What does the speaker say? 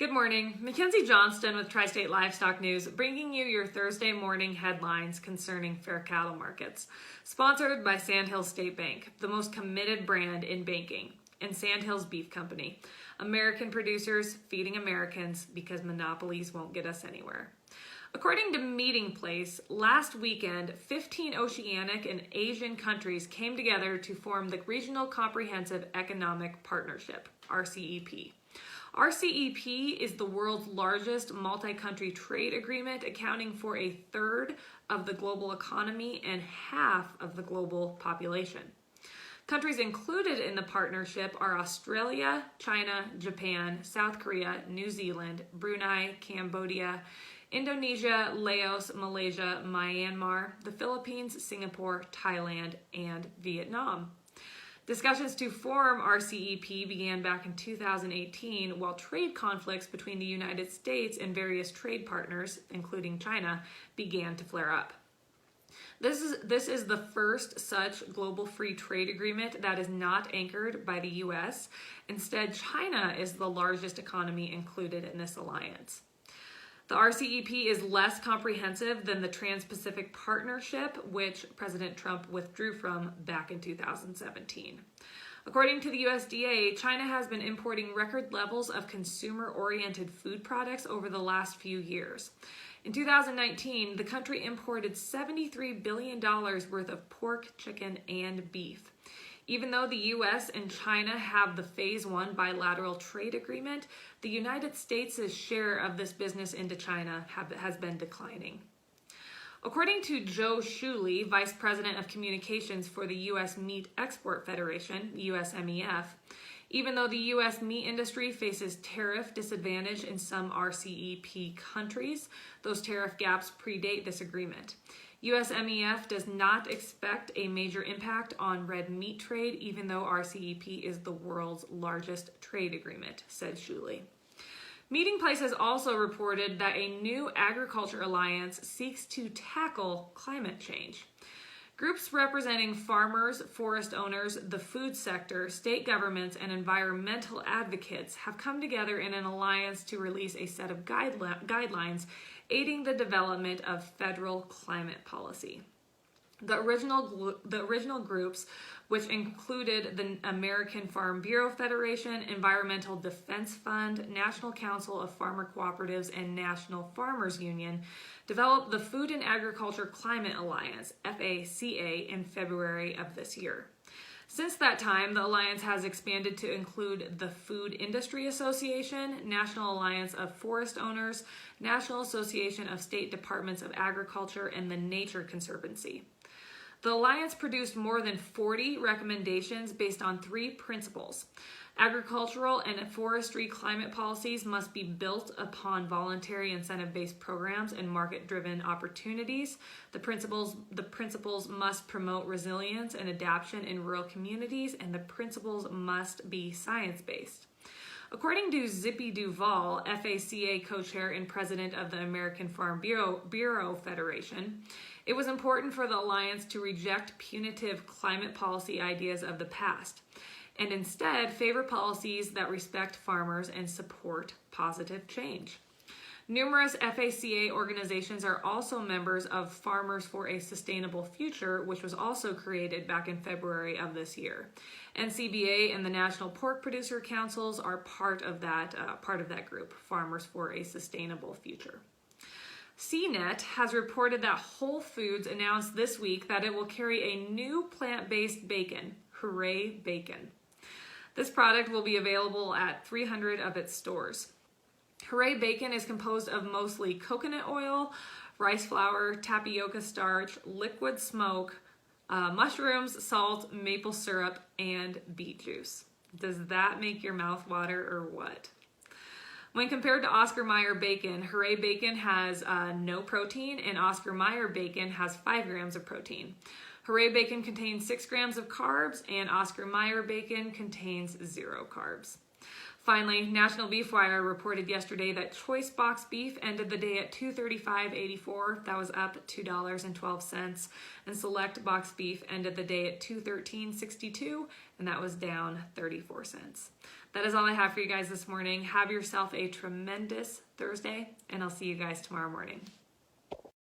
Good morning. Mackenzie Johnston with Tri-State Livestock News, bringing you your Thursday morning headlines concerning fair cattle markets. Sponsored by Sandhills State Bank, the most committed brand in banking, and Sandhills Beef Company. American producers feeding Americans because monopolies won't get us anywhere. According to Meeting Place, last weekend, 15 oceanic and Asian countries came together to form the Regional Comprehensive Economic Partnership, RCEP. RCEP is the world's largest multi-country trade agreement, accounting for a third of the global economy and half of the global population. Countries included in the partnership are Australia, China, Japan, South Korea, New Zealand, Brunei, Cambodia, Indonesia, Laos, Malaysia, Myanmar, the Philippines, Singapore, Thailand, and Vietnam. Discussions to form RCEP began back in 2018, while trade conflicts between the United States and various trade partners, including China, began to flare up. This is the first such global free trade agreement that is not anchored by the U.S. Instead, China is the largest economy included in this alliance. The RCEP is less comprehensive than the Trans-Pacific Partnership, which President Trump withdrew from back in 2017. According to the USDA, China has been importing record levels of consumer-oriented food products over the last few years. In 2019, the country imported $73 billion worth of pork, chicken, and beef. Even though the U.S. and China have the Phase 1 bilateral trade agreement, the United States' share of this business into China has been declining. According to Joe Shuley, Vice President of Communications for the U.S. Meat Export Federation, USMEF, even though the U.S. meat industry faces tariff disadvantage in some RCEP countries, those tariff gaps predate this agreement. USMEF does not expect a major impact on red meat trade, even though RCEP is the world's largest trade agreement, said Shuley. Meeting Place has also reported that a new agriculture alliance seeks to tackle climate change. Groups representing farmers, forest owners, the food sector, state governments, and environmental advocates have come together in an alliance to release a set of guidelines aiding the development of federal climate policy. The original groups, which included the American Farm Bureau Federation, Environmental Defense Fund, National Council of Farmer Cooperatives, and National Farmers Union, developed the Food and Agriculture Climate Alliance, FACA, in February of this year. Since that time, the alliance has expanded to include the Food Industry Association, National Alliance of Forest Owners, National Association of State Departments of Agriculture, and the Nature Conservancy. The alliance produced more than 40 recommendations based on 3 principles. Agricultural and forestry climate policies must be built upon voluntary incentive-based programs and market-driven opportunities. The principles must promote resilience and adaptation in rural communities, and the principles must be science-based. According to Zippy Duvall, FACA co-chair and president of the American Farm Bureau Federation, it was important for the alliance to reject punitive climate policy ideas of the past and instead favor policies that respect farmers and support positive change. Numerous FACA organizations are also members of Farmers for a Sustainable Future, which was also created back in February of this year. NCBA and the National Pork Producer Councils are part of that group, Farmers for a Sustainable Future. CNET has reported that Whole Foods announced this week that it will carry a new plant-based bacon, Hooray Bacon. This product will be available at 300 of its stores. Hooray Bacon is composed of mostly coconut oil, rice flour, tapioca starch, liquid smoke, mushrooms, salt, maple syrup, and beet juice. Does that make your mouth water or what? When compared to Oscar Mayer bacon, Hooray Bacon has no protein, and Oscar Mayer bacon has 5 grams of protein. Hooray Bacon contains 6 grams of carbs, and Oscar Mayer bacon contains 0 carbs. Finally, National Beef Wire reported yesterday that Choice Box Beef ended the day at $235.84. That was up $2.12. And Select Box Beef ended the day at $213.62, and that was down 34 cents. That is all I have for you guys this morning. Have yourself a tremendous Thursday, and I'll see you guys tomorrow morning.